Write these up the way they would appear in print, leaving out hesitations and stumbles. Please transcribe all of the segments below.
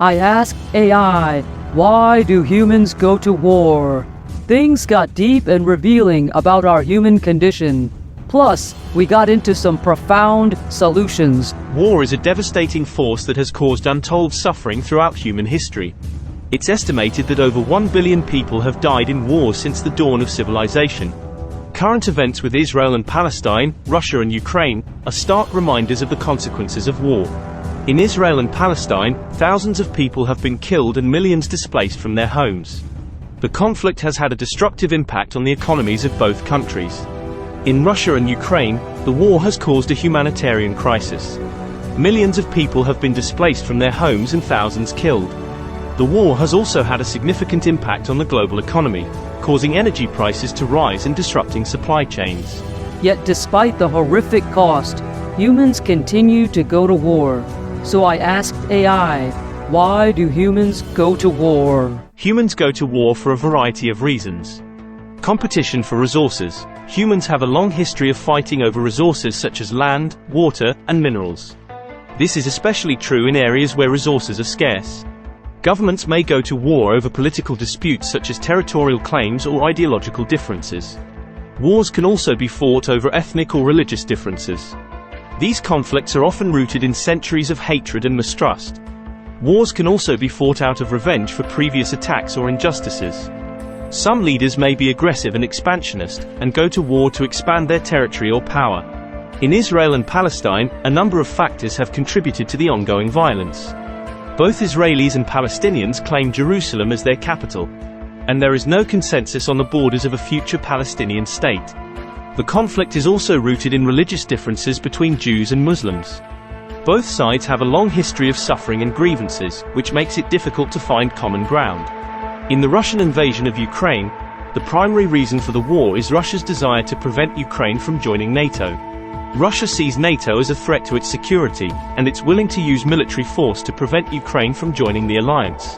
I asked AI, why do humans go to war? Things got deep and revealing about our human condition. Plus, we got into some profound solutions. War is a devastating force that has caused untold suffering throughout human history. It's estimated that over 1 billion people have died in wars since the dawn of civilization. Current events with Israel and Palestine, Russia and Ukraine, are stark reminders of the consequences of war. In Israel and Palestine, thousands of people have been killed and millions displaced from their homes. The conflict has had a destructive impact on the economies of both countries. In Russia and Ukraine, the war has caused a humanitarian crisis. Millions of people have been displaced from their homes and thousands killed. The war has also had a significant impact on the global economy, causing energy prices to rise and disrupting supply chains. Yet despite the horrific cost, humans continue to go to war. So I asked AI, why do humans go to war? Humans go to war for a variety of reasons. Competition for resources. Humans have a long history of fighting over resources such as land, water, and minerals. This is especially true in areas where resources are scarce. Governments may go to war over political disputes such as territorial claims or ideological differences. Wars can also be fought over ethnic or religious differences. These conflicts are often rooted in centuries of hatred and mistrust. Wars can also be fought out of revenge for previous attacks or injustices. Some leaders may be aggressive and expansionist, and go to war to expand their territory or power. In Israel and Palestine, a number of factors have contributed to the ongoing violence. Both Israelis and Palestinians claim Jerusalem as their capital, and there is no consensus on the borders of a future Palestinian state. The conflict is also rooted in religious differences between Jews and Muslims. Both sides have a long history of suffering and grievances, which makes it difficult to find common ground. In the Russian invasion of Ukraine, the primary reason for the war is Russia's desire to prevent Ukraine from joining NATO. Russia sees NATO as a threat to its security, and it's willing to use military force to prevent Ukraine from joining the alliance.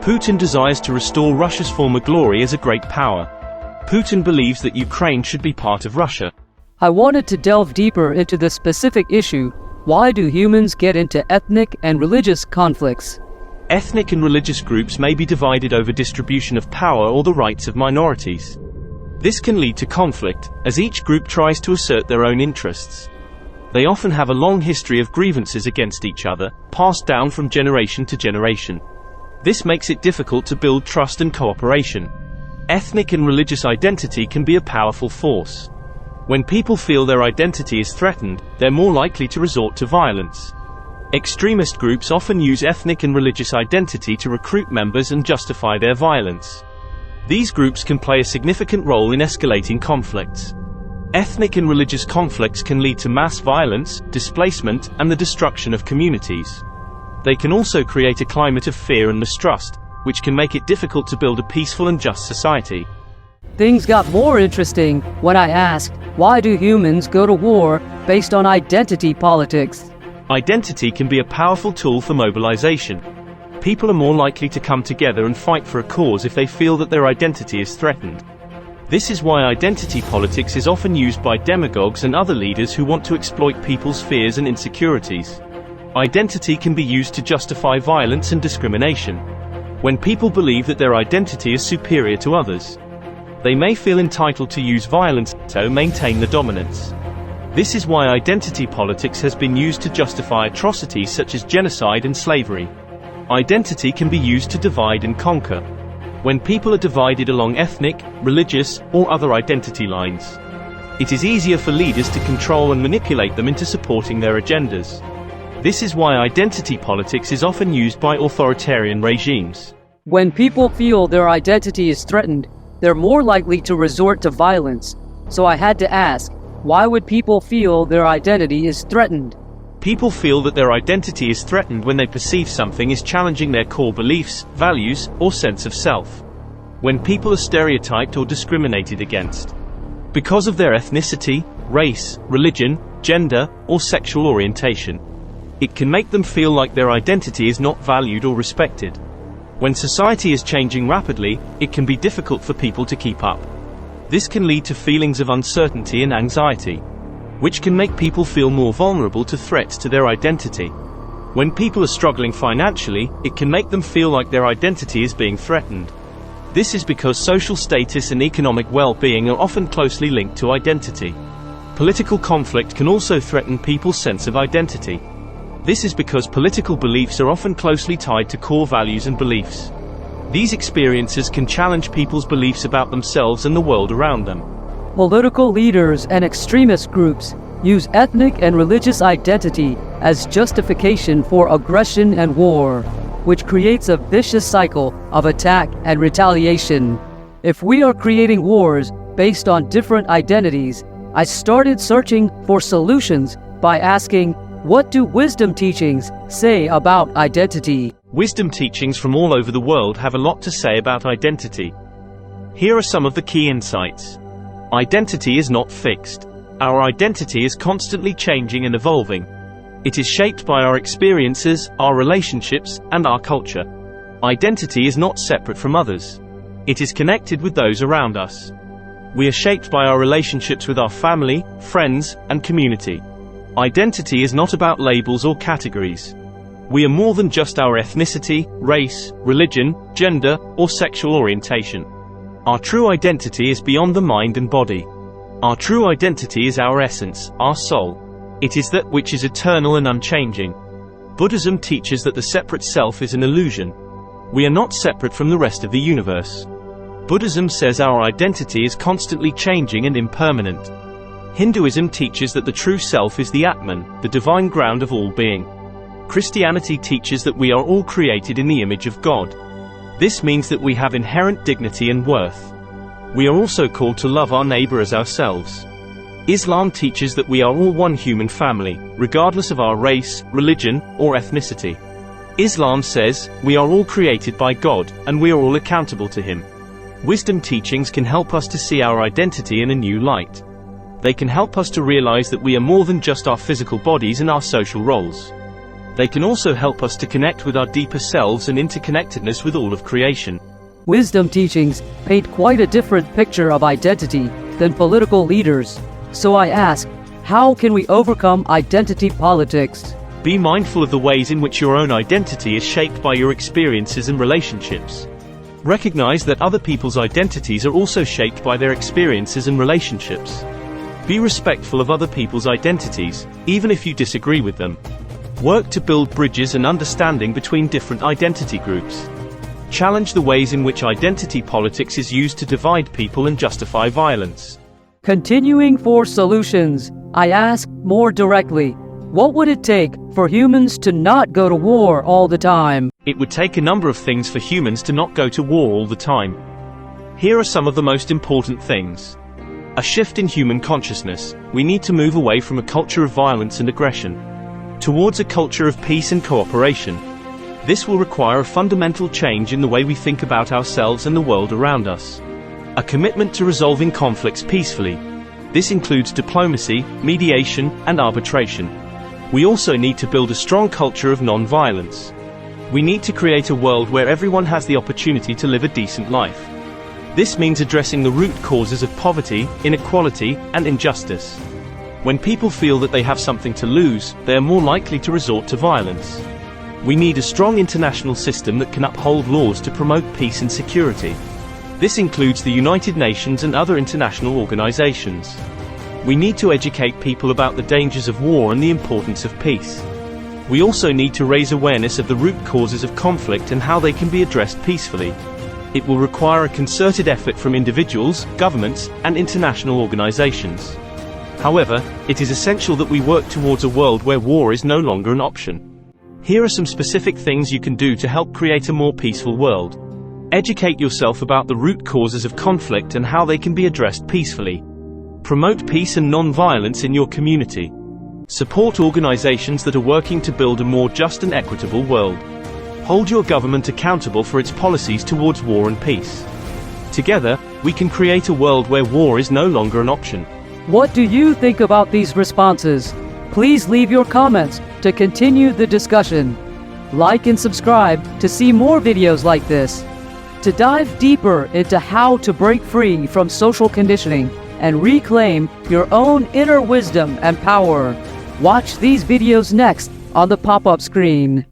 Putin desires to restore Russia's former glory as a great power. Putin believes that Ukraine should be part of Russia. I wanted to delve deeper into the specific issue. Why do humans get into ethnic and religious conflicts? Ethnic and religious groups may be divided over distribution of power or the rights of minorities. This can lead to conflict, as each group tries to assert their own interests. They often have a long history of grievances against each other, passed down from generation to generation. This makes it difficult to build trust and cooperation. Ethnic and religious identity can be a powerful force. When people feel their identity is threatened, they're more likely to resort to violence. Extremist groups often use ethnic and religious identity to recruit members and justify their violence. These groups can play a significant role in escalating conflicts. Ethnic and religious conflicts can lead to mass violence, displacement, and the destruction of communities. They can also create a climate of fear and mistrust, which can make it difficult to build a peaceful and just society. Things got more interesting when I asked, why do humans go to war based on identity politics? Identity can be a powerful tool for mobilization. People are more likely to come together and fight for a cause if they feel that their identity is threatened. This is why identity politics is often used by demagogues and other leaders who want to exploit people's fears and insecurities. Identity can be used to justify violence and discrimination. When people believe that their identity is superior to others, they may feel entitled to use violence to maintain the dominance. This is why identity politics has been used to justify atrocities such as genocide and slavery. Identity can be used to divide and conquer. When people are divided along ethnic, religious, or other identity lines, it is easier for leaders to control and manipulate them into supporting their agendas. This is why identity politics is often used by authoritarian regimes. When people feel their identity is threatened, they're more likely to resort to violence. So I had to ask, why would people feel their identity is threatened? People feel that their identity is threatened when they perceive something is challenging their core beliefs, values, or sense of self. When people are stereotyped or discriminated against because of their ethnicity, race, religion, gender, or sexual orientation, it can make them feel like their identity is not valued or respected. When society is changing rapidly, it can be difficult for people to keep up. This can lead to feelings of uncertainty and anxiety, which can make people feel more vulnerable to threats to their identity. When people are struggling financially, it can make them feel like their identity is being threatened. This is because social status and economic well-being are often closely linked to identity. Political conflict can also threaten people's sense of identity. This is because political beliefs are often closely tied to core values and beliefs. These experiences can challenge people's beliefs about themselves and the world around them. Political leaders and extremist groups use ethnic and religious identity as justification for aggression and war, which creates a vicious cycle of attack and retaliation. If we are creating wars based on different identities, I started searching for solutions by asking, what do wisdom teachings say about identity? Wisdom teachings from all over the world have a lot to say about identity. Here are some of the key insights. Identity is not fixed. Our identity is constantly changing and evolving. It is shaped by our experiences, our relationships, and our culture. Identity is not separate from others. It is connected with those around us. We are shaped by our relationships with our family, friends, and community. Identity is not about labels or categories. We are more than just our ethnicity, race, religion, gender, or sexual orientation. Our true identity is beyond the mind and body. Our true identity is our essence, our soul. It is that which is eternal and unchanging. Buddhism teaches that the separate self is an illusion. We are not separate from the rest of the universe. Buddhism says our identity is constantly changing and impermanent. Hinduism teaches that the true self is the Atman, the divine ground of all being. Christianity teaches that we are all created in the image of God. This means that we have inherent dignity and worth. We are also called to love our neighbor as ourselves. Islam teaches that we are all one human family, regardless of our race, religion, or ethnicity. Islam says, we are all created by God, and we are all accountable to Him. Wisdom teachings can help us to see our identity in a new light. They can help us to realize that we are more than just our physical bodies and our social roles. They can also help us to connect with our deeper selves and interconnectedness with all of creation. Wisdom teachings paint quite a different picture of identity than political leaders. So I ask, how can we overcome identity politics? Be mindful of the ways in which your own identity is shaped by your experiences and relationships. Recognize that other people's identities are also shaped by their experiences and relationships. Be respectful of other people's identities, even if you disagree with them. Work to build bridges and understanding between different identity groups. Challenge the ways in which identity politics is used to divide people and justify violence. Continuing for solutions, I ask more directly, what would it take for humans to not go to war all the time? It would take a number of things for humans to not go to war all the time. Here are some of the most important things. A shift in human consciousness. We need to move away from a culture of violence and aggression towards a culture of peace and cooperation. This will require a fundamental change in the way we think about ourselves and the world around us. A commitment to resolving conflicts peacefully. This includes diplomacy, mediation, and arbitration. We also need to build a strong culture of non-violence. We need to create a world where everyone has the opportunity to live a decent life. This means addressing the root causes of poverty, inequality, and injustice. When people feel that they have something to lose, they are more likely to resort to violence. We need a strong international system that can uphold laws to promote peace and security. This includes the United Nations and other international organizations. We need to educate people about the dangers of war and the importance of peace. We also need to raise awareness of the root causes of conflict and how they can be addressed peacefully. It will require a concerted effort from individuals, governments, and international organizations. However, it is essential that we work towards a world where war is no longer an option. Here are some specific things you can do to help create a more peaceful world. Educate yourself about the root causes of conflict and how they can be addressed peacefully. Promote peace and non-violence in your community. Support organizations that are working to build a more just and equitable world. Hold your government accountable for its policies towards war and peace. Together, we can create a world where war is no longer an option. What do you think about these responses? Please leave your comments to continue the discussion. Like and subscribe to see more videos like this. To dive deeper into how to break free from social conditioning and reclaim your own inner wisdom and power, watch these videos next on the pop-up screen.